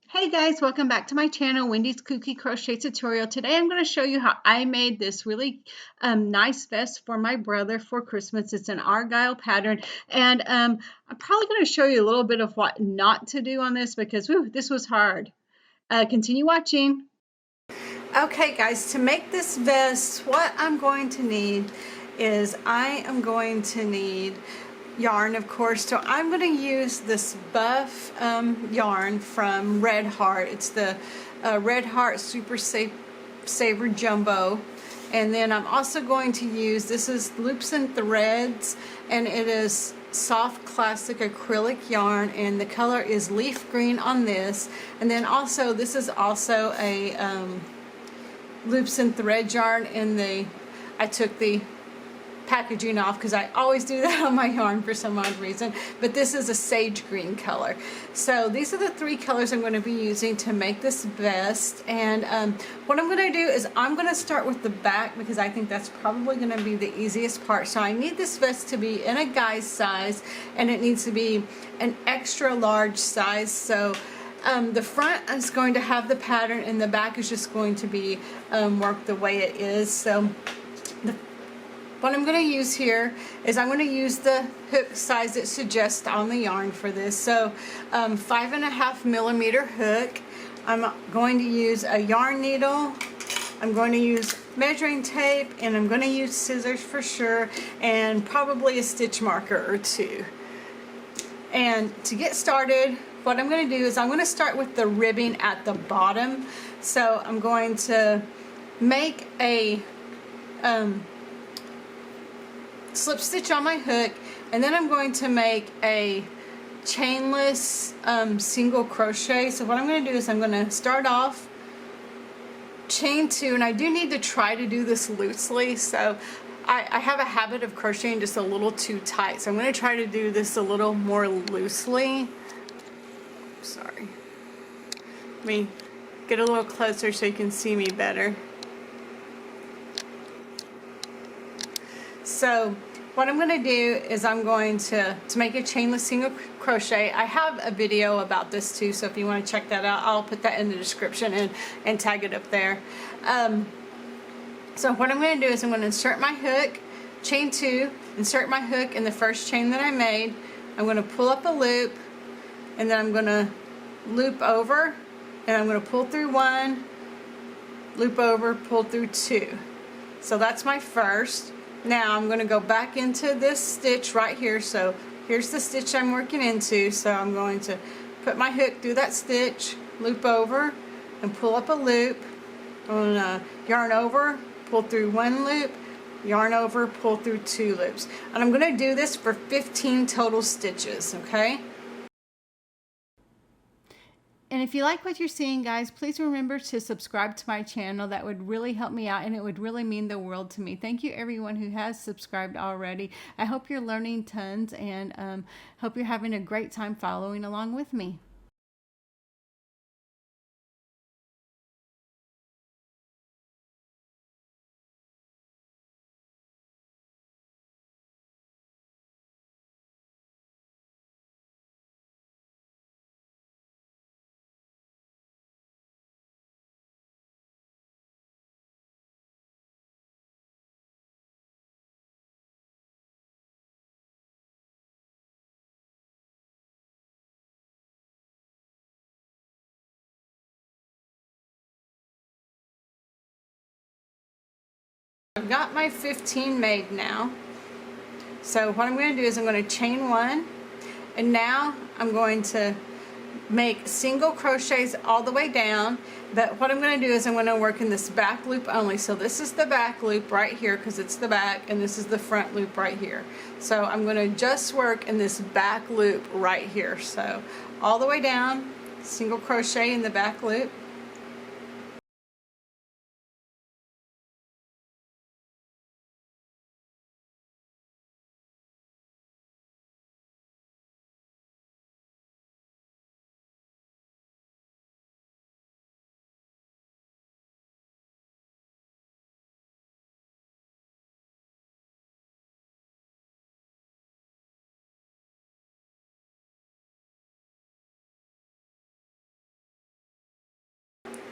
Hey guys, welcome back to my channel, Wendy's Cookie Crochet Tutorial. Today I'm going to show you how I made this really nice vest for my brother for Christmas. It's an Argyle pattern, and I'm probably going to show you a little bit of what not to do on this because this was hard. Continue watching. Okay guys, to make this vest, what I'm going to need is I am going to need yarn, of course. So I'm going to use this buff yarn from Red Heart. It's the Red Heart Super Saver Jumbo. And then I'm also going to use, this is Loops and Threads, and it is soft classic acrylic yarn, and the color is leaf green on this. And then also, this is also a Loops and Thread yarn in I took the packaging off because I always do that on my yarn for some odd reason, but this is a sage green color. So these are the three colors I'm going to be using to make this vest. And what I'm going to do is I'm going to start with the back because I think that's probably going to be the easiest part. So I need this vest to be in a guy's size, and it needs to be an extra large size. So the front is going to have the pattern, and the back is just going to be worked the way it is. So what I'm going to use here is I'm going to use the hook size it suggests on the yarn for this. So 5.5 millimeter hook. I'm going to use a yarn needle. I'm going to use measuring tape, and I'm going to use scissors for sure, and probably a stitch marker or two. And to get started, what I'm going to do is I'm going to start with the ribbing at the bottom. So I'm going to make a slip stitch on my hook, and then I'm going to make a chainless single crochet. So what I'm going to do is I'm going to start off chain 2, and I do need to try to do this loosely. So I have a habit of crocheting just a little too tight, so I'm going to try to do this a little more loosely. Sorry. Let me get a little closer so you can see me better. So what I'm going to do is I'm going to make a chainless single crochet. I have a video about this too, so if you want to check that out, I'll put that in the description and tag it up there. So what I'm going to do is I'm going to insert my hook, chain 2, insert my hook in the first chain that I made. I'm going to pull up a loop, and then I'm going to loop over, and I'm going to pull through 1, loop over, pull through 2. So that's my first. Now I'm going to go back into this stitch right here. So here's the stitch I'm working into. So I'm going to put my hook through that stitch, loop over, and pull up a loop. I'm going to yarn over, pull through 1 loop, yarn over, pull through 2 loops. And I'm going to do this for 15 total stitches, okay? And if you like what you're seeing, guys, please remember to subscribe to my channel. That would really help me out, and it would really mean the world to me. Thank you, everyone who has subscribed already. I hope you're learning tons, and hope you're having a great time following along with me. I've got my 15 made now. So what I'm going to do is I'm going to chain 1, and now I'm going to make single crochets all the way down. But what I'm going to do is I'm going to work in this back loop only. So this is the back loop right here because it's the back, and this is the front loop right here. So I'm going to just work in this back loop right here. So all the way down, single crochet in the back loop.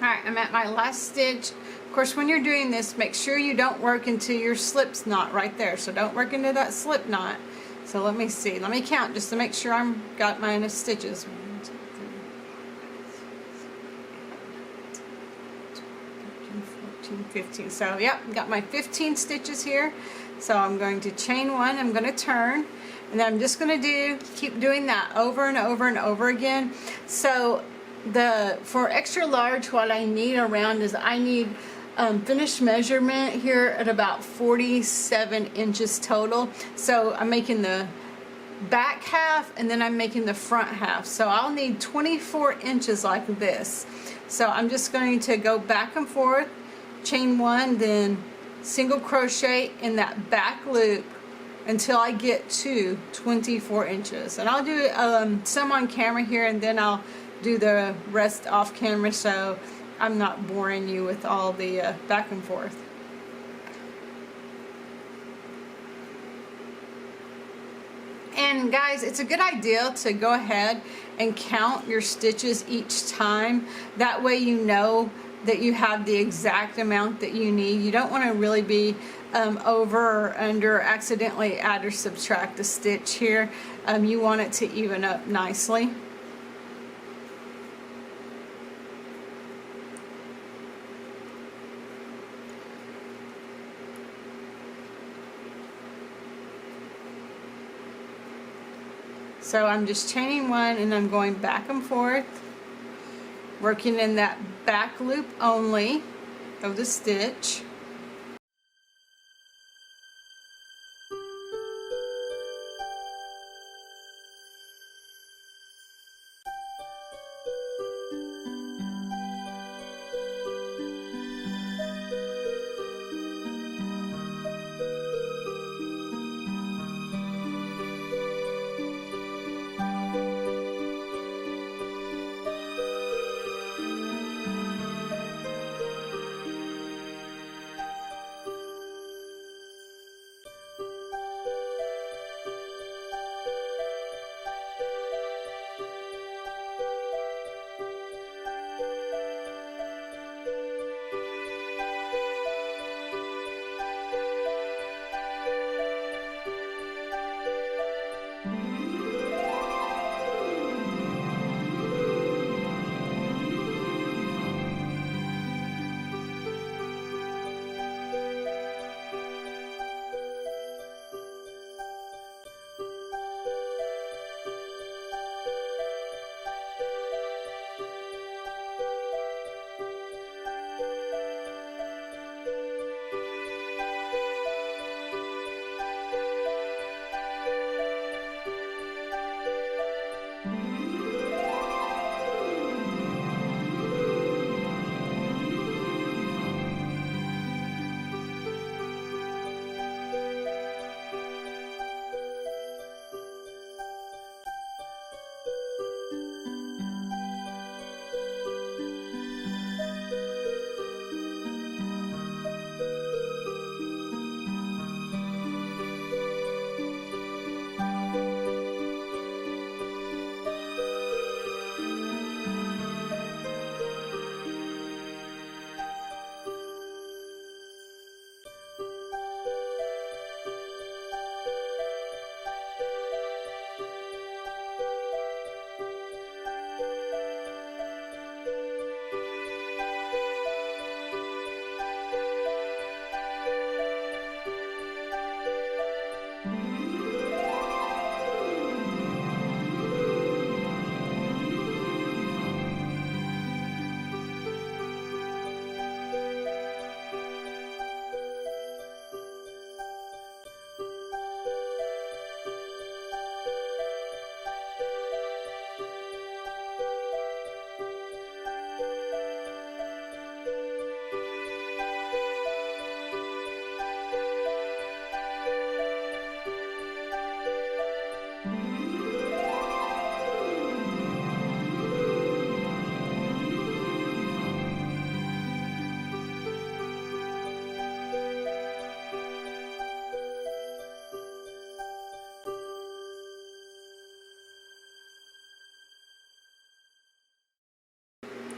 Alright, I'm at my last stitch. Of course, when you're doing this, make sure you don't work into your slip knot right there. So don't work into that slip knot. So let me see. Let me count just to make sure I'm got my stitches. 1, 2, 3, 14, 15. So yep, got my 15 stitches here. So I'm going to chain one. I'm going to turn, and then I'm just going to keep doing that over and over and over again. So for extra large, what I need around is I need finished measurement here at about 47 inches total. So I'm making the back half and then I'm making the front half. So I'll need 24 inches like this. So I'm just going to go back and forth, chain one, then single crochet in that back loop until I get to 24 inches. And I'll do some on camera here, and then I'll do the rest off camera, so I'm not boring you with all the back and forth. And guys, it's a good idea to go ahead and count your stitches each time. That way you know that you have the exact amount that you need. You don't want to really be over or under, accidentally add or subtract a stitch here. You want it to even up nicely. So I'm just chaining one and I'm going back and forth, working in that back loop only of the stitch.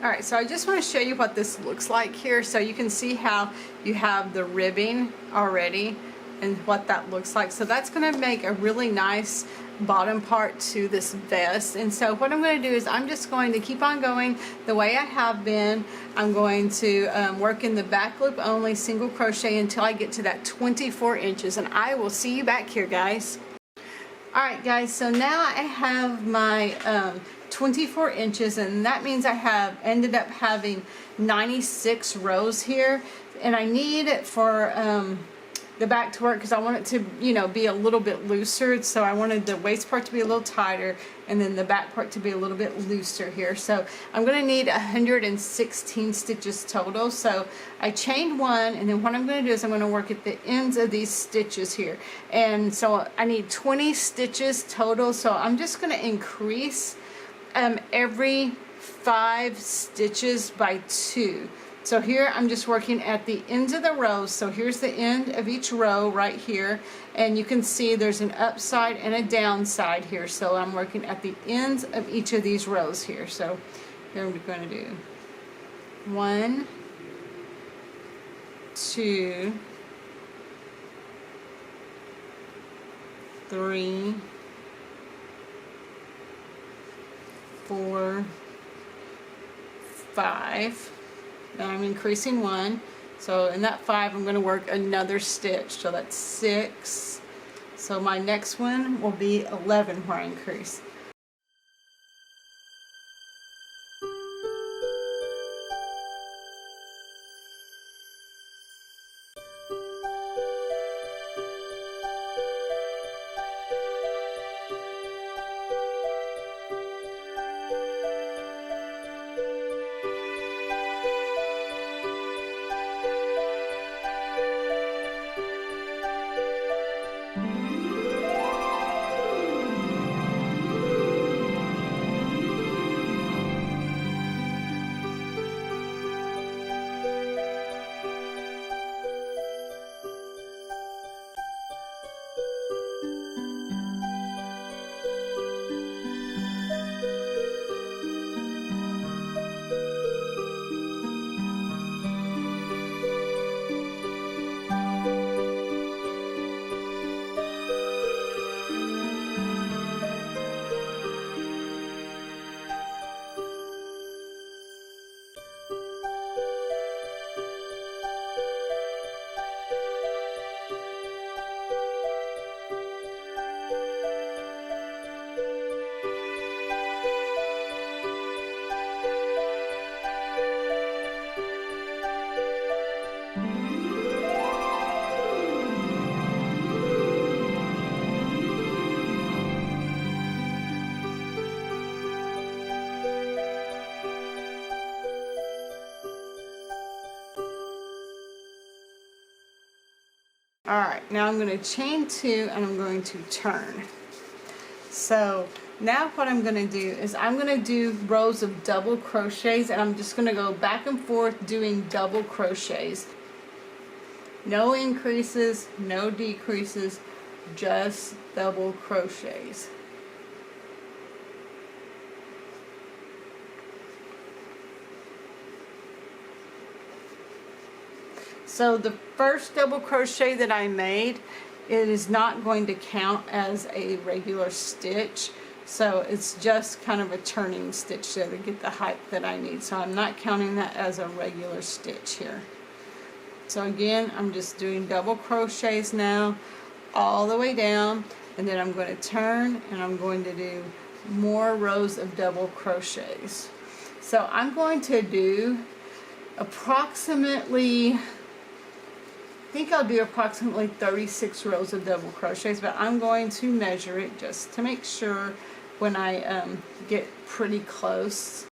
All right, so I just want to show you what this looks like here, so you can see how you have the ribbing already and what that looks like. So that's going to make a really nice bottom part to this vest. And so what I'm going to do is I'm just going to keep on going the way I have been. I'm going to work in the back loop only, single crochet until I get to that 24 inches, and I will see you back here, guys. Alright guys, so now I have my 24 inches, and that means I have ended up having 96 rows here, and I need it for the back to work because I want it to, you know, be a little bit looser. So I wanted the waist part to be a little tighter and then the back part to be a little bit looser here. So I'm going to need 116 stitches total. So I chained one, and then what I'm going to do is I'm going to work at the ends of these stitches here. And so I need 20 stitches total. So I'm just going to increase every 5 stitches by 2. So here I'm just working at the ends of the rows. So here's the end of each row right here, and you can see there's an upside and a downside here. So I'm working at the ends of each of these rows here. So here I'm going to do 1, 2, 3, 4, 5. Now I'm increasing 1, so in that 5 I'm going to work another stitch, so that's 6. So my next one will be 11 where I increase. Alright, now I'm going to chain 2 and I'm going to turn. So now what I'm going to do is I'm going to do rows of double crochets, and I'm just going to go back and forth doing double crochets. No increases, no decreases, just double crochets. So the first double crochet that I made, it is not going to count as a regular stitch. So it's just kind of a turning stitch there to get the height that I need. So I'm not counting that as a regular stitch here. So again, I'm just doing double crochets now all the way down, and then I'm going to turn and I'm going to do more rows of double crochets. So I'm going to do approximately, I think I'll do approximately 36 rows of double crochets, but I'm going to measure it just to make sure when I get pretty close.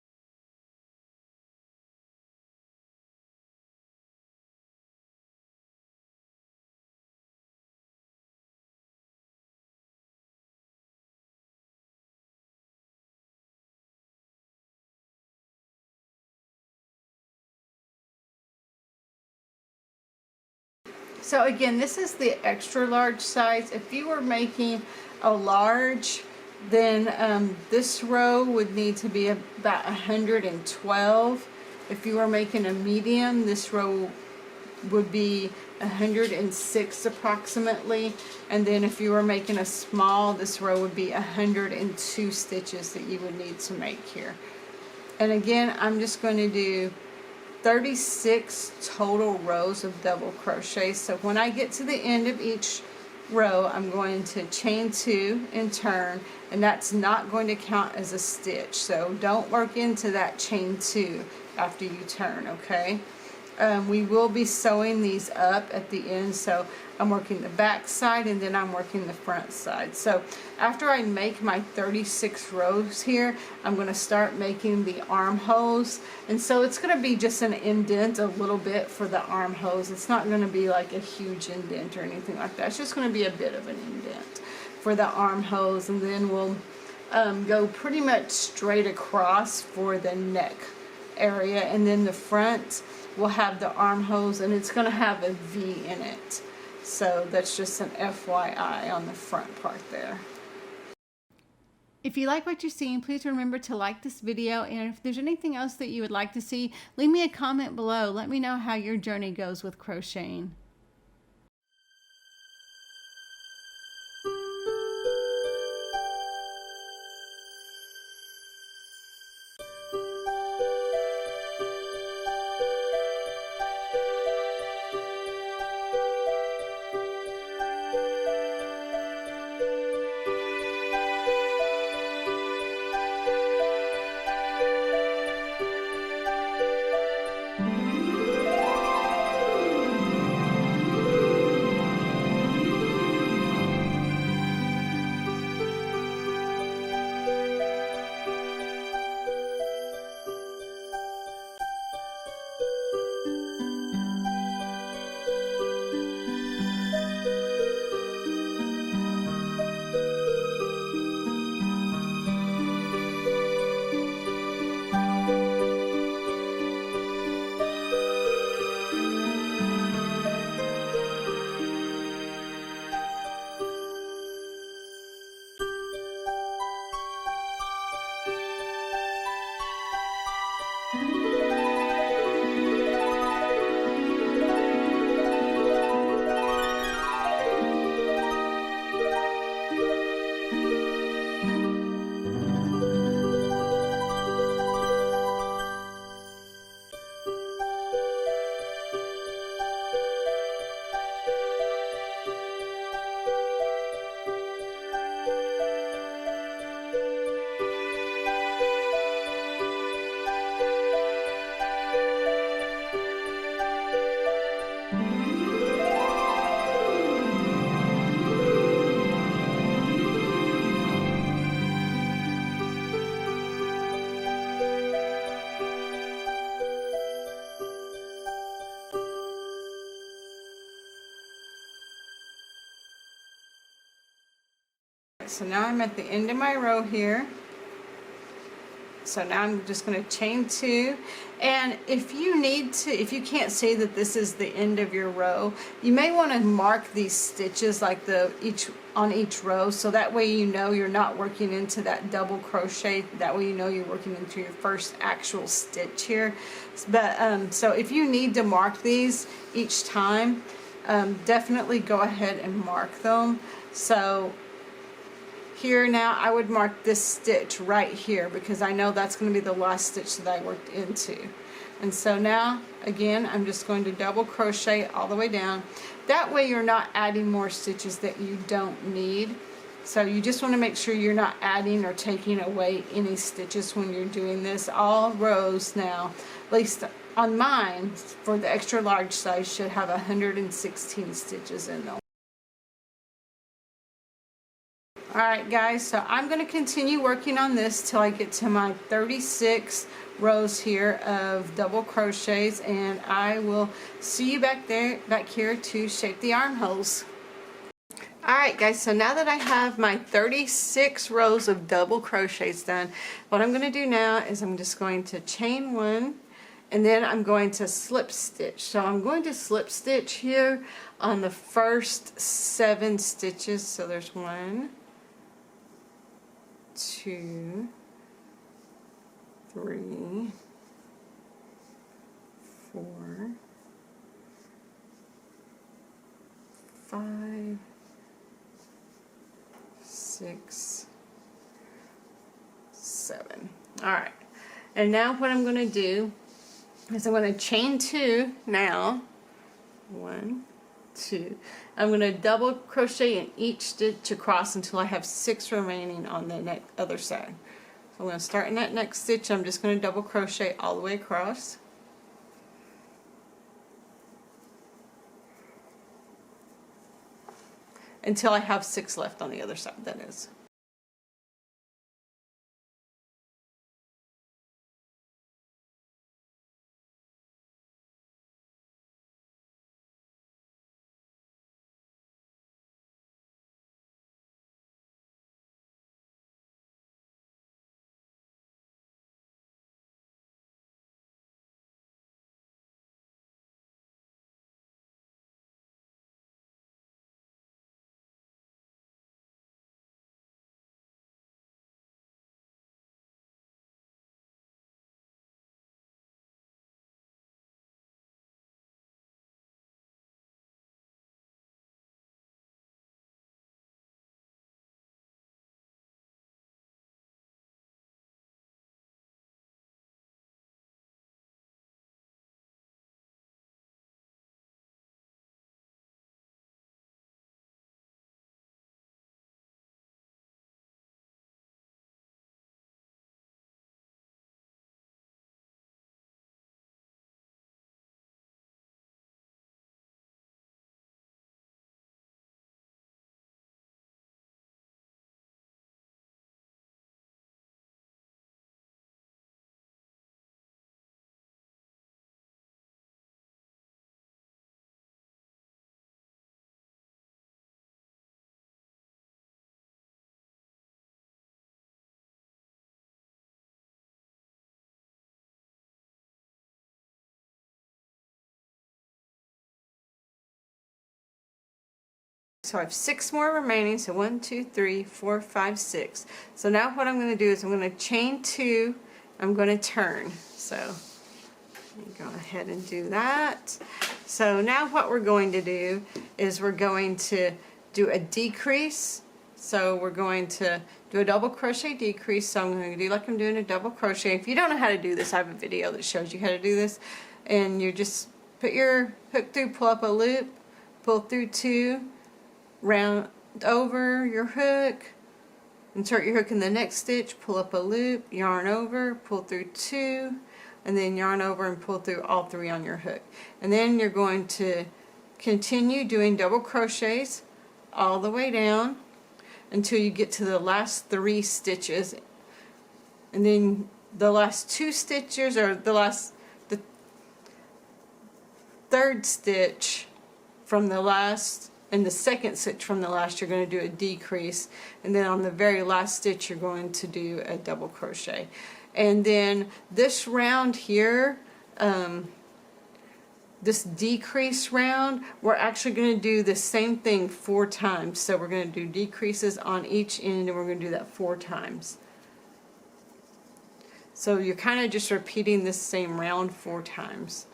So again, this is the extra large size. If you were making a large Then this row would need to be about 112. If you were making a medium, this row would be 106 approximately, and then if you were making a small, this row would be 102 stitches that you would need to make here. And again, I'm just going to do 36 total rows of double crochet. So when I get to the end of each row, I'm going to chain 2 and turn, and that's not going to count as a stitch, so don't work into that chain 2 after you turn, okay? We will be sewing these up at the end, so I'm working the back side and then I'm working the front side. So after I make my 36 rows here, I'm going to start making the armholes, and so it's going to be just an indent a little bit for the armholes. It's not going to be like a huge indent or anything like that. It's just going to be a bit of an indent for the armholes, and then we'll go pretty much straight across for the neck area, and then the front will have the armholes, and it's going to have a V in it. So that's just an FYI on the front part there. If you like what you're seeing, please remember to like this video, and if there's anything else that you would like to see, leave me a comment below. Let me know how your journey goes with crocheting. So now I'm at the end of my row here. So now I'm just going to chain 2, and if you need to, if you can't see that this is the end of your row, you may want to mark these stitches like on each row, so that way you know you're not working into that double crochet. That way you know you're working into your first actual stitch here. But so if you need to mark these each time, definitely go ahead and mark them. So here now I would mark this stitch right here because I know that's going to be the last stitch that I worked into. And so now again I'm just going to double crochet all the way down. That way you're not adding more stitches that you don't need. So you just want to make sure you're not adding or taking away any stitches when you're doing this. All rows now, at least on mine for the extra large size, should have 116 stitches in them. Alright guys, so I'm going to continue working on this till I get to my 36 rows here of double crochets, and I will see you back here to shape the armholes. Alright guys, so now that I have my 36 rows of double crochets done, what I'm going to do now is I'm just going to chain 1, and then I'm going to slip stitch. So I'm going to slip stitch here on the first 7 stitches. So there's 1, 2, 3, 4, 5, 6, 7. All right, and now what I'm going to do is I'm going to chain 2 now. 1, 2. I'm going to double crochet in each stitch across until I have 6 remaining on the other side. So I'm going to start in that next stitch. I'm just going to double crochet all the way across. Until I have 6 left on the other side, that is. So I have 6 more remaining, so 1, 2, 3, 4, 5, 6. So now what I'm going to do is I'm going to chain 2, I'm going to turn. So let me go ahead and do that. So now what we're going to do is we're going to do a decrease. So we're going to do a double crochet decrease. So I'm going to do like I'm doing a double crochet. If you don't know how to do this, I have a video that shows you how to do this. And you just put your hook through, pull up a loop, pull through 2, round over your hook, insert your hook in the next stitch, pull up a loop, yarn over, pull through 2, and then yarn over and pull through all 3 on your hook. And then you're going to continue doing double crochets all the way down until you get to the last 3 stitches. And then the last 2 stitches, or the 3rd stitch from the last, and the 2nd stitch from the last, you're going to do a decrease, and then on the very last stitch you're going to do a double crochet. And then this round here, this decrease round, we're actually going to do the same thing 4 times. So we're going to do decreases on each end, and we're going to do that 4 times. So you're kind of just repeating this same round 4 times.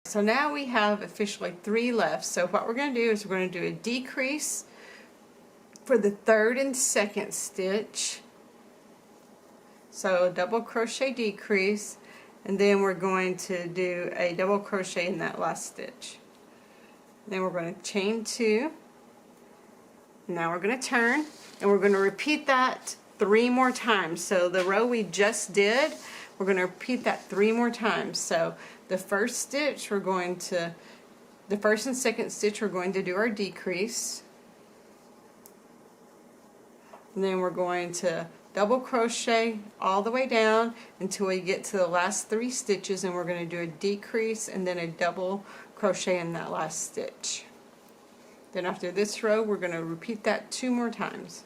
So now we have officially 3 left. So what we're going to do is we're going to do a decrease for the 3rd and 2nd stitch. So a double crochet decrease, and then we're going to do a double crochet in that last stitch. Then we're going to chain 2. Now we're going to turn, and we're going to repeat that 3 more times. So the row we just did, we're going to repeat that 3 more times. So the first stitch we're going to, the 1st and 2nd stitch we're going to do our decrease. And then we're going to double crochet all the way down until we get to the last 3 stitches, and we're going to do a decrease and then a double crochet in that last stitch. Then after this row we're going to repeat that 2 more times.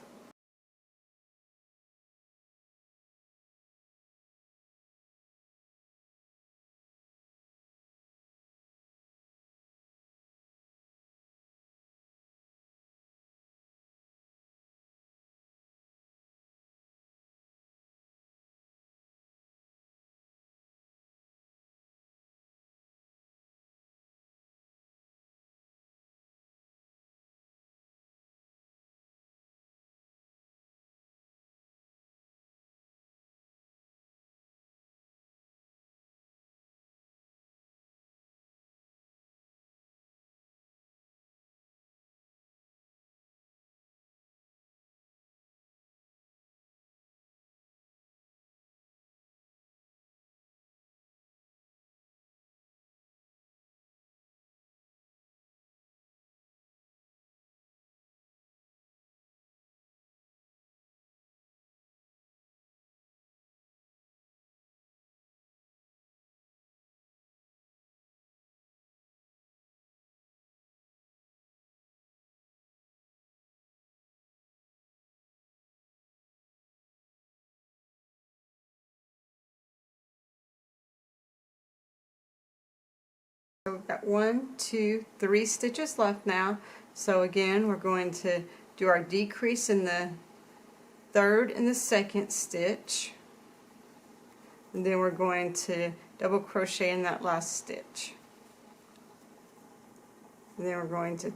So we've got 1, 2, 3 stitches left now. So again we're going to do our decrease in the 3rd and the 2nd stitch, and then we're going to double crochet in that last stitch, and then we're going to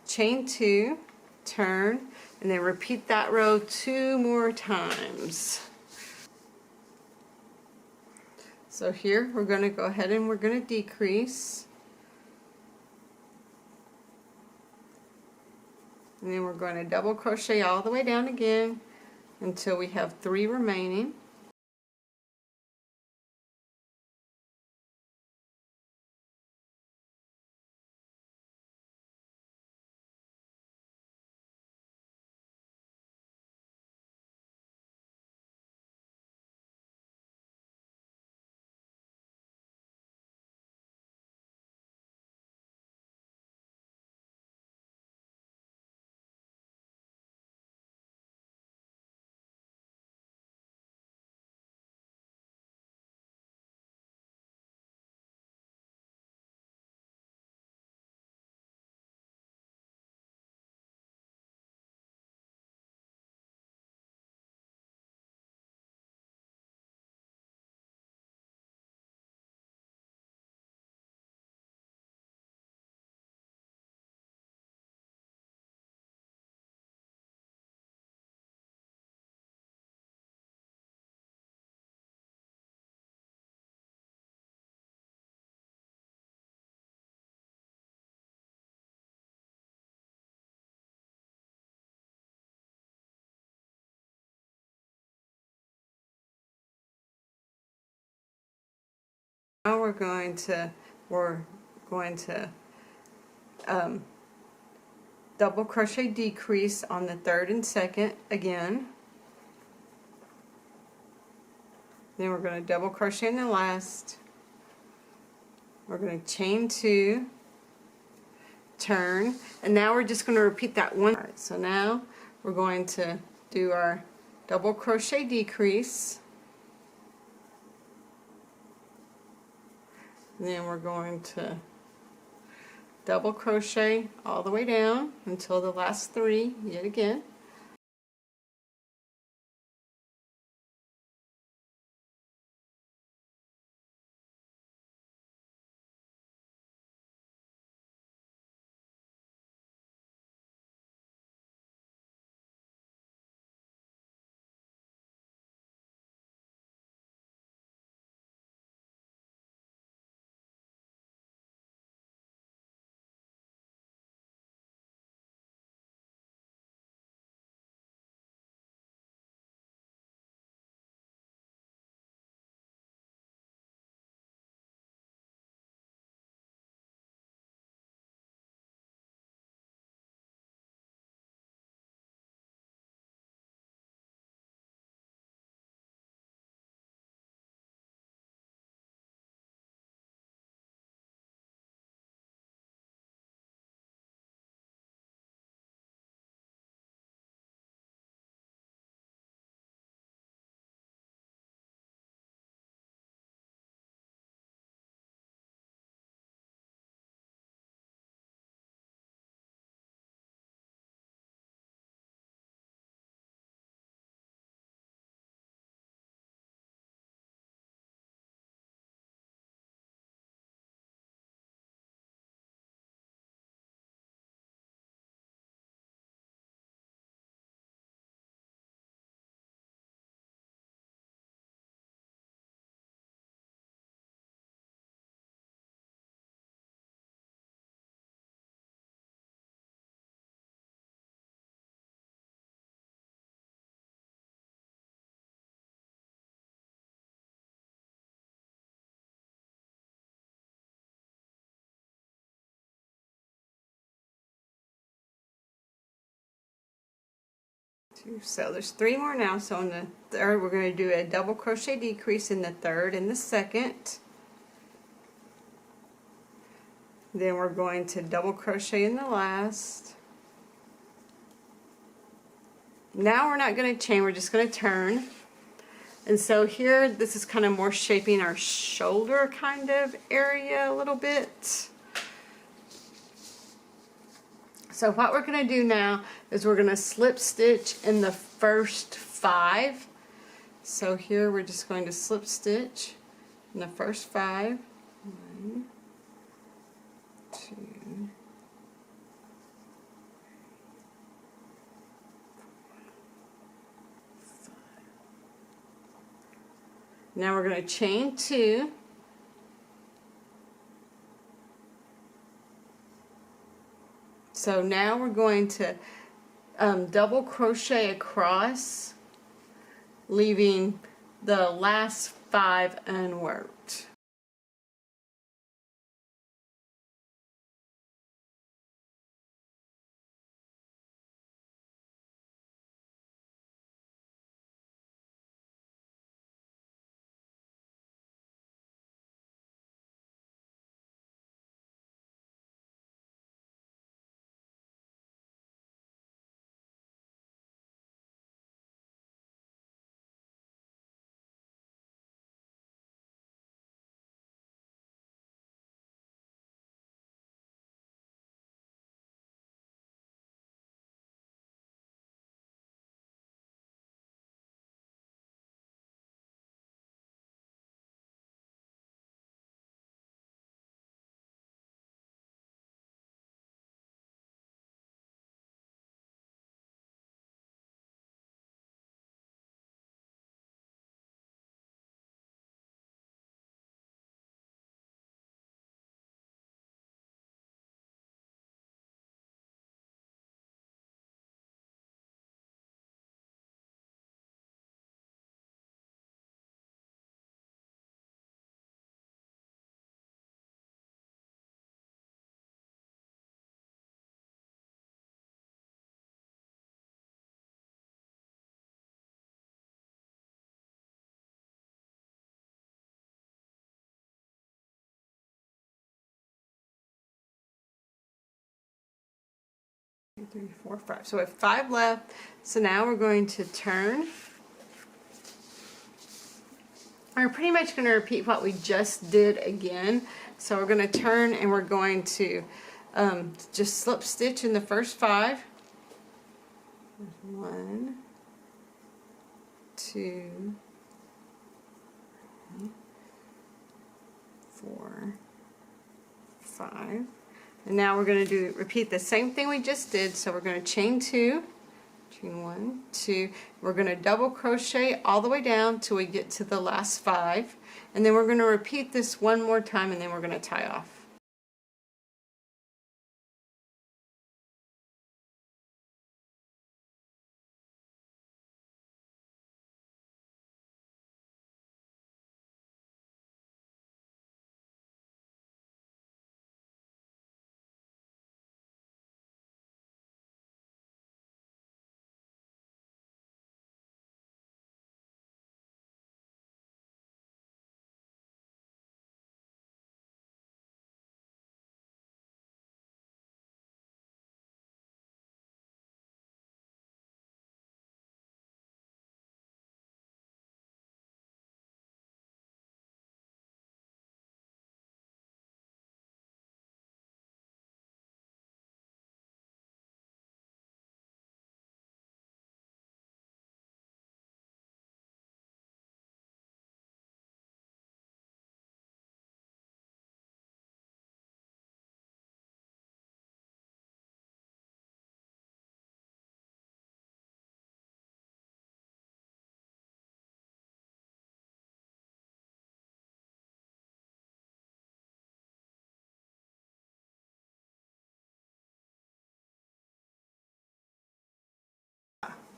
chain 2, turn, and then repeat that row 2 more times. So here we're going to go ahead and we're going to decrease, and then we're going to double crochet all the way down again until we have 3 remaining. Now we're going to double crochet decrease on the 3rd and 2nd again. Then we're going to double crochet in the last. We're going to chain 2, turn, and now we're just going to repeat that one. Alright, so now we're going to do our double crochet decrease. And then we're going to double crochet all the way down until the last 3 yet again. 2. So there's 3 more now. So in the third, we're going to do a double crochet decrease in the third and the second. Then we're going to double crochet in the last. Now we're not going to chain, we're just going to turn. And so here, this is kind of more shaping our shoulder kind of area a little bit. So what we're going to do now is we're going to slip stitch in the first 5. So here we're just going to slip stitch in the first 5. 1, 2, 5. Now we're going to chain 2. So now we're going to double crochet across, leaving the last 5 unworked. Three, 4, 5. So we have 5 left. So now we're going to turn. We're pretty much going to repeat what we just did again. So we're going to turn and we're going to just slip stitch in the first 5. 1, 2, 3, 4, 5. And now we're going to repeat the same thing we just did. So we're going to chain 2, chain 1, 2. We're going to double crochet all the way down till we get to the last 5. And then we're going to repeat this one more time and then we're going to tie off.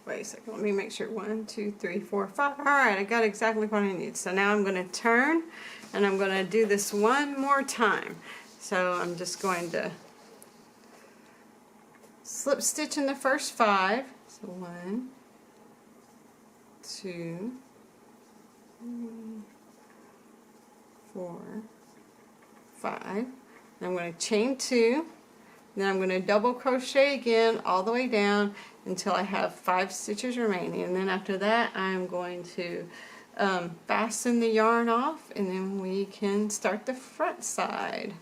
Wait a second, let me make sure. 1, 2, 3, 4, 5. Alright, I got exactly what I need. So now I'm going to turn and I'm going to do this one more time. So I'm just going to slip stitch in the first 5. So 1, 2, 3, 4, 5. And I'm going to chain 2. Then I'm going to double crochet again all the way down until I have 5 stitches remaining. And then after that I'm going to fasten the yarn off, and then we can start the front side.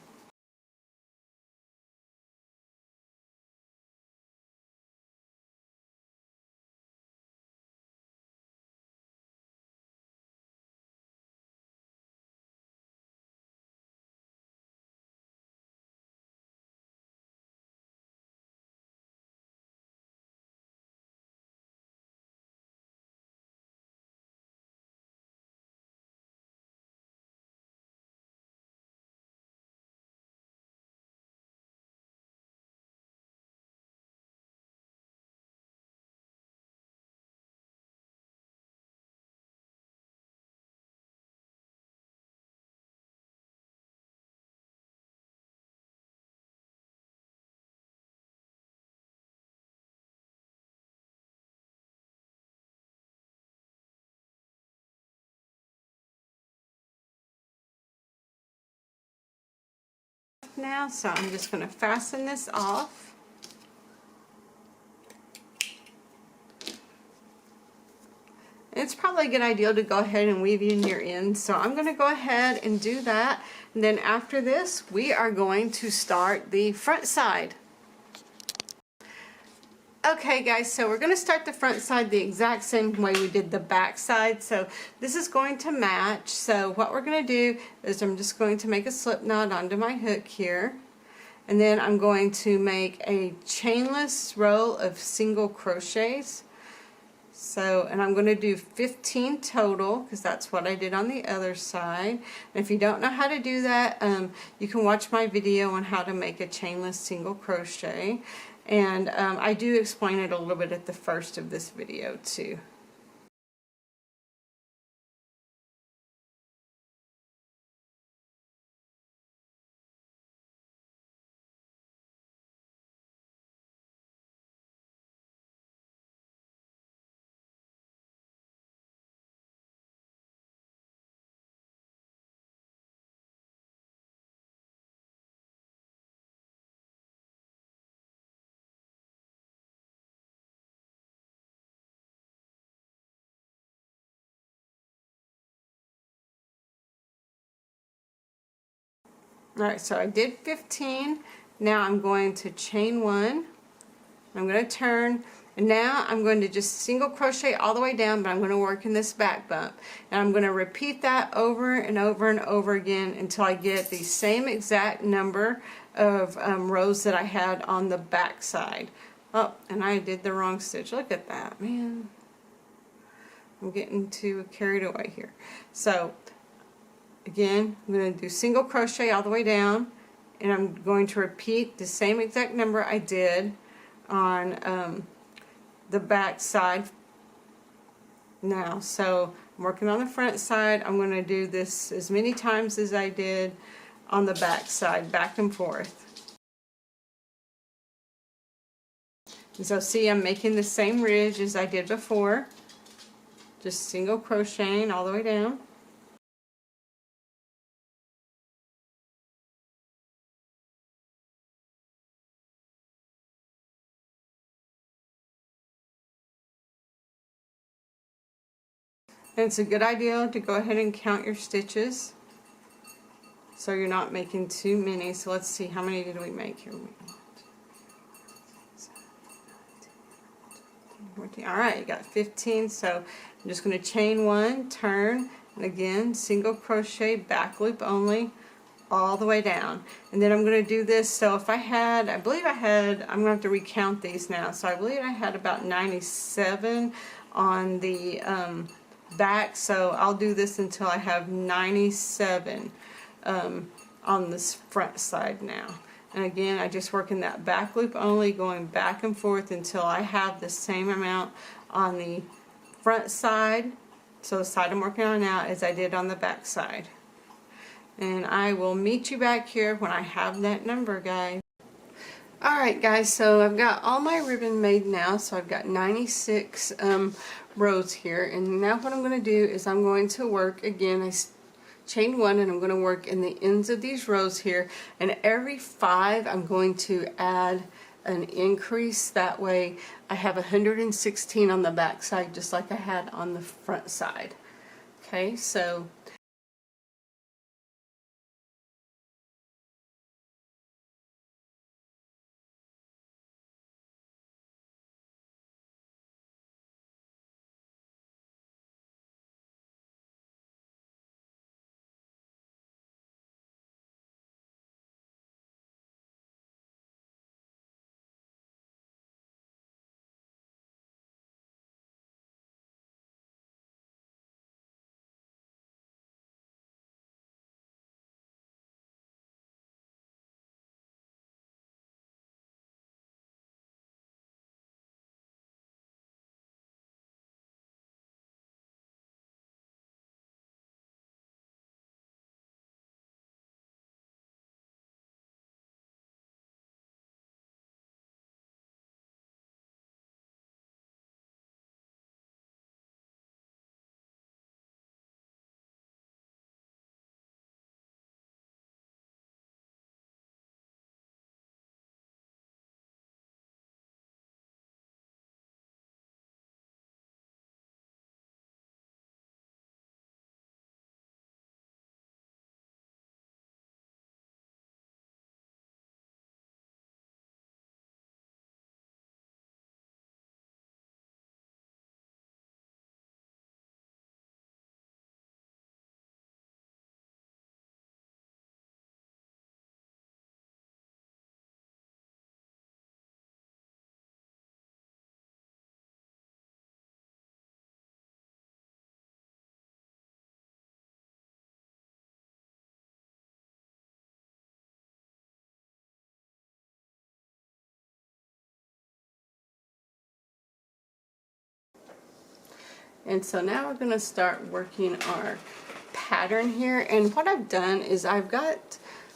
Now, so I'm just going to fasten this off. It's probably a good idea to go ahead and weave in your ends, so I'm going to go ahead and do that, and then after this we are going to start the front side. Okay guys, so we're going to start the front side the exact same way we did the back side. So this is going to match. So what we're going to do is I'm just going to make a slip knot onto my hook here, and then I'm going to make a chainless row of single crochets. So, and I'm going to do 15 total because that's what I did on the other side. And if you don't know how to do that, you can watch my video on how to make a chainless single crochet. And I do explain it a little bit at the first of this video too. Alright, so I did 15. Now I'm going to chain 1. I'm going to turn, and now I'm going to just single crochet all the way down, but I'm going to work in this back bump. And I'm going to repeat that over and over and over again until I get the same exact number of rows that I had on the back side. Oh, and I did the wrong stitch. Look at that, man. I'm getting too carried away here. So again, I'm going to do single crochet all the way down, and I'm going to repeat the same exact number I did on the back side now. So I'm working on the front side. I'm going to do this as many times as I did on the back side, back and forth. And so see, I'm making the same ridge as I did before, just single crocheting all the way down. And it's a good idea to go ahead and count your stitches so you're not making too many. So let's see, how many did we make here? Alright, you got 15, so I'm just going to chain 1, turn, and again single crochet, back loop only, all the way down. And then I'm going to do this, so if I believe I had, I'm going to have to recount these now, so I believe I had about 97 on the back, so I'll do this until I have 97 on this front side now. And again, I just work in that back loop only, going back and forth until I have the same amount on the front side, so the side I'm working on now, as I did on the back side. And I will meet you back here when I have that number, guys. Alright guys, so I've got all my ribbon made now, so I've got 96 rows here, and now what I'm going to do is I'm going to work again. I chain one and I'm going to work in the ends of these rows here, and every 5 I'm going to add an increase. That way I have 116 on the back side just like I had on the front side. Okay, so and so now we're going to start working our pattern here. And what I've done is I've got,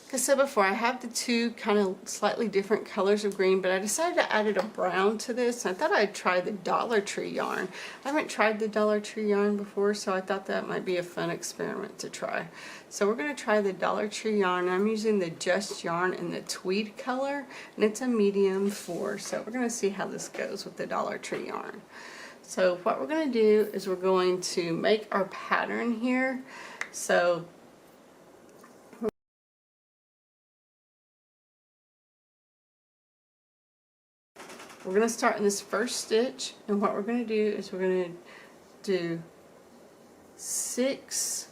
like I said before, I have the two kind of slightly different colors of green, but I decided to add a brown to this. I thought I'd try the Dollar Tree yarn. I haven't tried the Dollar Tree yarn before, so I thought that might be a fun experiment to try. So we're going to try the Dollar Tree yarn. I'm using the Just yarn in the tweed color, and it's a medium 4. So we're going to see how this goes with the Dollar Tree yarn. So what we're going to do is we're going to make our pattern here. So we're going to start in this first stitch, and what we're going to do is we're going to do 6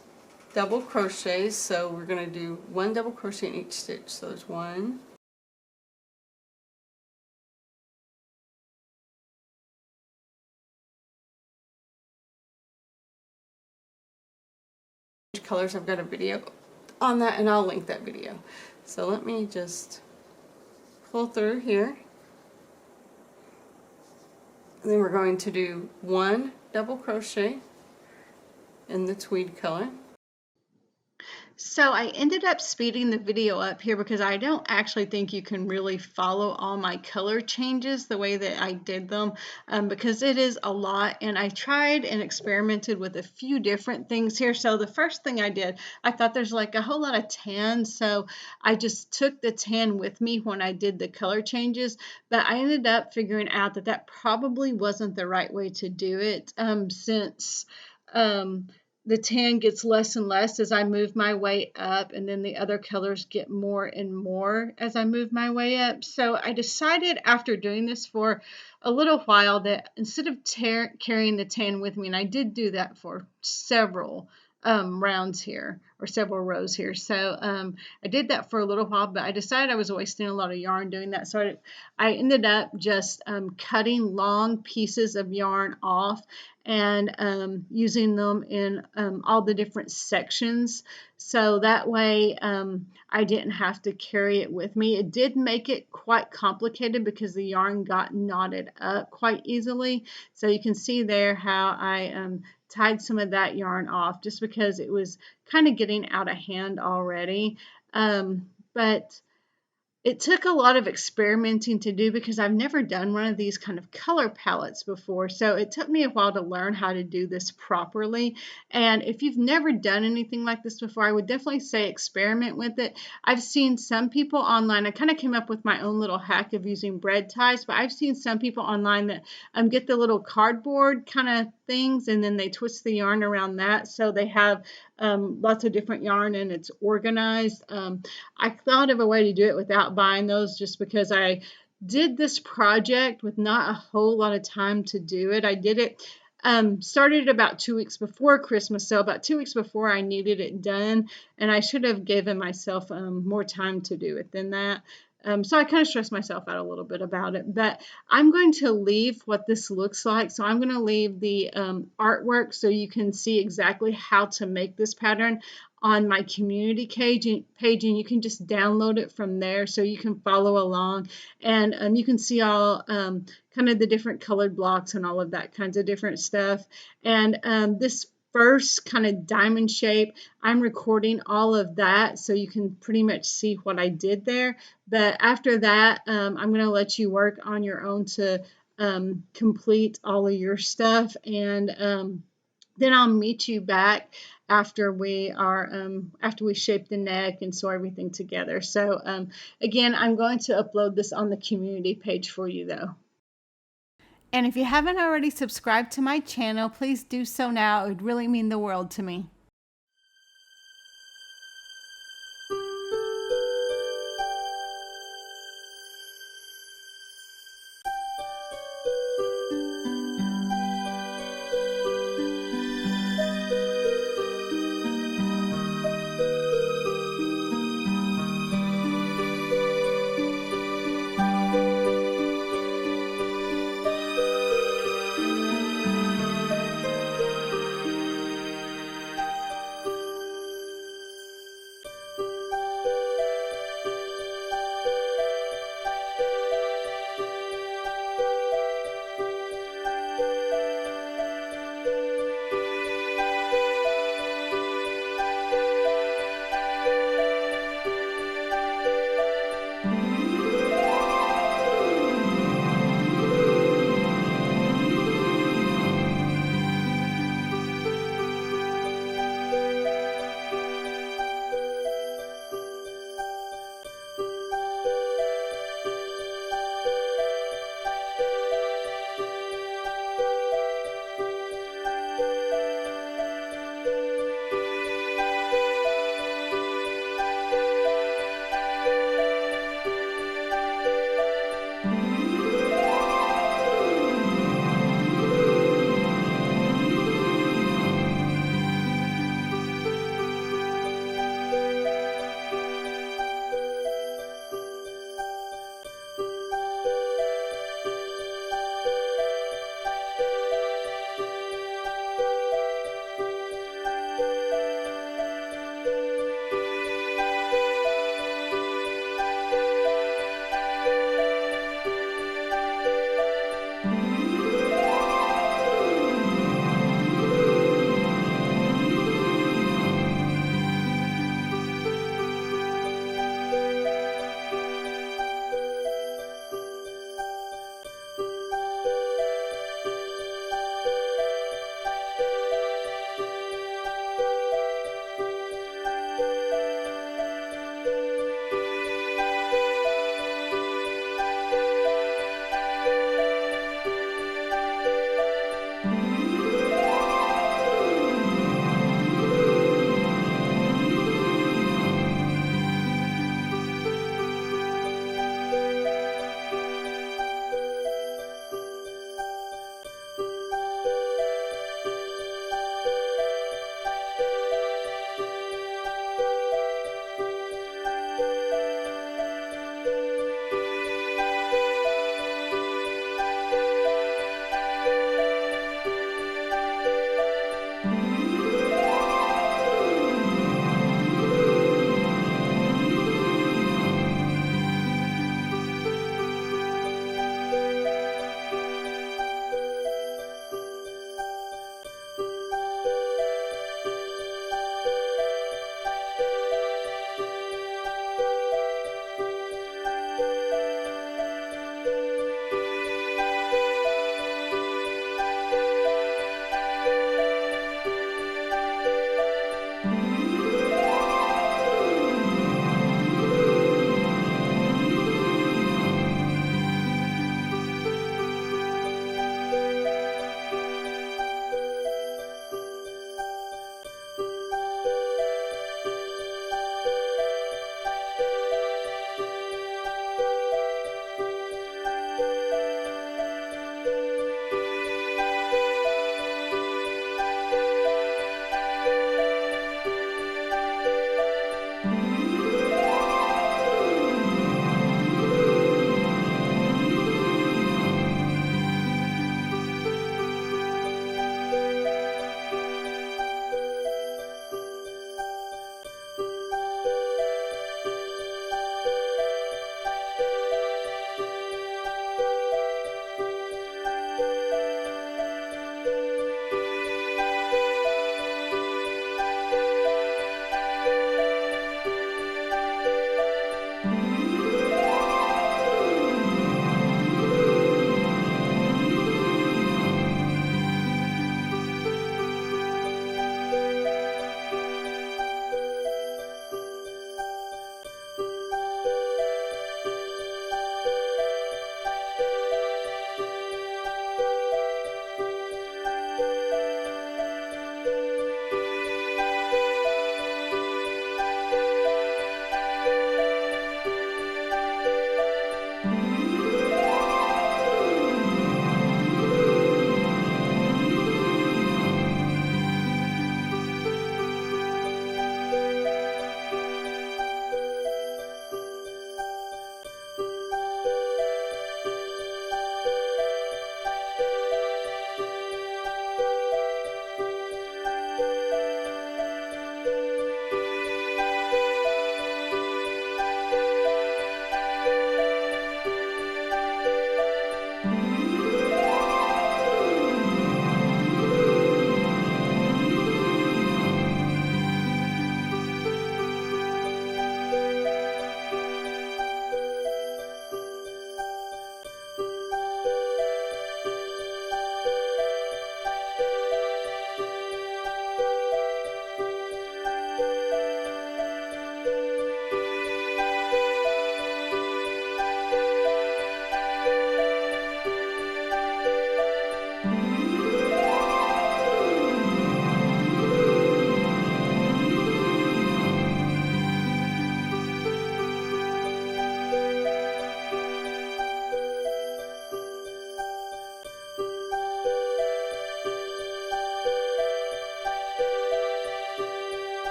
double crochets. So we're going to do 1 double crochet in each stitch. So there's 1, colors. I've got a video on that, and I'll link that video. So let me just pull through here, and then we're going to do 1 double crochet in the tweed color. So I ended up speeding the video up here because I don't actually think you can really follow all my color changes the way that I did them, because it is a lot, and I tried and experimented with a few different things here. So the first thing I did, I thought there's like a whole lot of tan, so I just took the tan with me when I did the color changes, but I ended up figuring out that that probably wasn't the right way to do it, since the tan gets less and less as I move my way up, and then the other colors get more and more as I move my way up. So I decided after doing this for a little while that instead of carrying the tan with me, and I did do that for several rounds here, or several rows here. So I did that for a little while, but I decided I was wasting a lot of yarn doing that. So I ended up just cutting long pieces of yarn off and using them in all the different sections. So that way I didn't have to carry it with me. It did make it quite complicated because the yarn got knotted up quite easily. So you can see there how I tied some of that yarn off just because it was kind of getting out of hand already. But it took a lot of experimenting to do because I've never done one of these kind of color palettes before. So it took me a while to learn how to do this properly. And if you've never done anything like this before, I would definitely say experiment with it. I've seen some people online, I kind of came up with my own little hack of using bread ties, but I've seen some people online that get the little cardboard kind of things and then they twist the yarn around that. So they have lots of different yarn and it's organized. I thought of a way to do it without buying those just because I did this project with not a whole lot of time to do it. I did it, started about 2 weeks before Christmas, so about 2 weeks before I needed it done, and I should have given myself more time to do it than that. So I kind of stressed myself out a little bit about it, but I'm going to leave what this looks like. So I'm going to leave the artwork so you can see exactly how to make this pattern on my community page, and you can just download it from there so you can follow along, and you can see all kind of the different colored blocks and all of that kinds of different stuff. And this first kind of diamond shape, I'm recording all of that so you can pretty much see what I did there. But after that, I'm going to let you work on your own to complete all of your stuff, and then I'll meet you back after we shape the neck and sew everything together. So again, I'm going to upload this on the community page for you though. And if you haven't already subscribed to my channel, please do so now. It would really mean the world to me.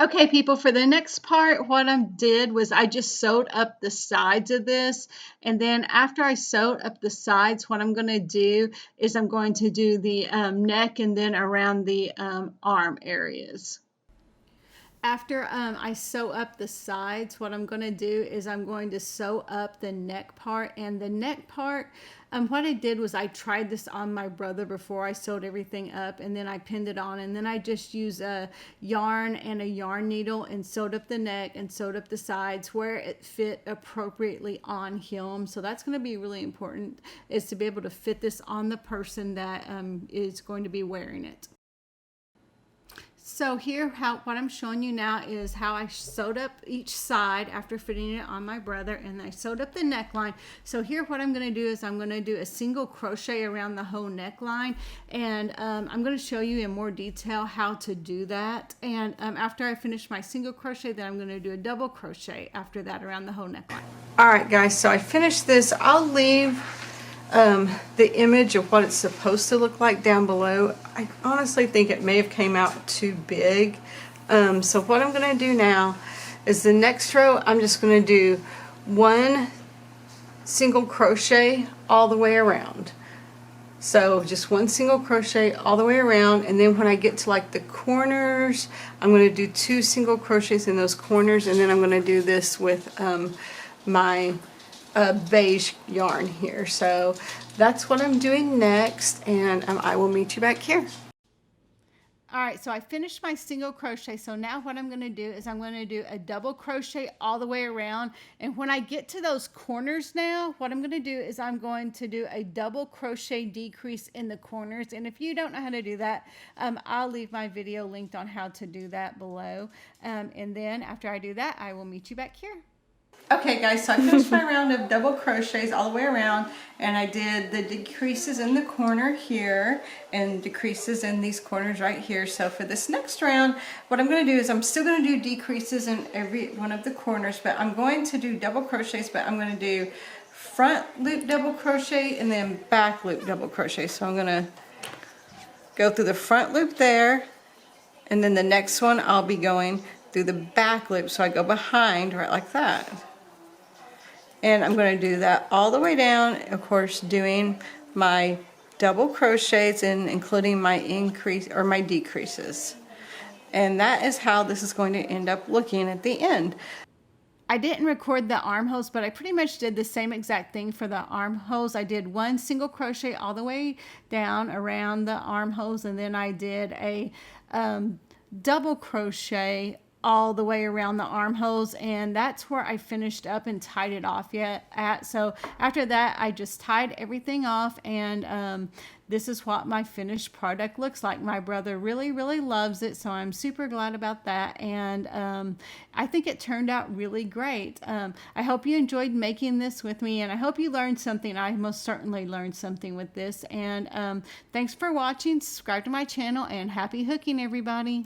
Okay, people, for the next part, what I did was I just sewed up the sides of this. And then after I sewed up the sides, what I'm going to do is I'm going to do the neck and then around the arm areas. After I sew up the sides, what I'm going to do is I'm going to sew up the neck part. And the neck part, what I did was I tried this on my brother before I sewed everything up, and then I pinned it on, and then I just used a yarn and a yarn needle and sewed up the neck and sewed up the sides where it fit appropriately on him. So that's going to be really important, is to be able to fit this on the person that is going to be wearing it. So here, what I'm showing you now is how I sewed up each side after fitting it on my brother, and I sewed up the neckline. So here what I'm going to do is I'm going to do a single crochet around the whole neckline, and I'm going to show you in more detail how to do that. And after I finish my single crochet, then I'm going to do a double crochet after that around the whole neckline. Alright guys, so I finished this. I'll leave the image of what it's supposed to look like down below. I honestly think it may have came out too big. So what I'm going to do now is the next row I'm just going to do one single crochet all the way around. So just one single crochet all the way around, and then when I get to like the corners, I'm going to do 2 single crochets in those corners, and then I'm going to do this with my beige yarn here. So that's what I'm doing next, and I will meet you back here. Alright, so I finished my single crochet. So now what I'm going to do is I'm going to do a double crochet all the way around, and when I get to those corners now, what I'm going to do is I'm going to do a double crochet decrease in the corners. And if you don't know how to do that, I'll leave my video linked on how to do that below, and then after I do that, I will meet you back here. Okay guys, so I finished my round of double crochets all the way around, and I did the decreases in the corner here and decreases in these corners right here. So for this next round, what I'm going to do is I'm still going to do decreases in every one of the corners, but I'm going to do double crochets, but I'm going to do front loop double crochet and then back loop double crochet. So I'm going to go through the front loop there, and then the next one I'll be going through the back loop, so I go behind right like that. And I'm going to do that all the way down, of course doing my double crochets and including my increase or my decreases. And that is how this is going to end up looking at the end. I didn't record the armholes, but I pretty much did the same exact thing for the armholes. I did one single crochet all the way down around the armholes, and then I did a double crochet all the way around the armholes, and that's where I finished up and tied it off at. So after that, I just tied everything off, and this is what my finished product looks like. My brother really loves it, so I'm super glad about that, and I think it turned out really great. I hope you enjoyed making this with me, and I hope you learned something. I most certainly learned something with this, and thanks for watching. Subscribe to my channel, and happy hooking, everybody.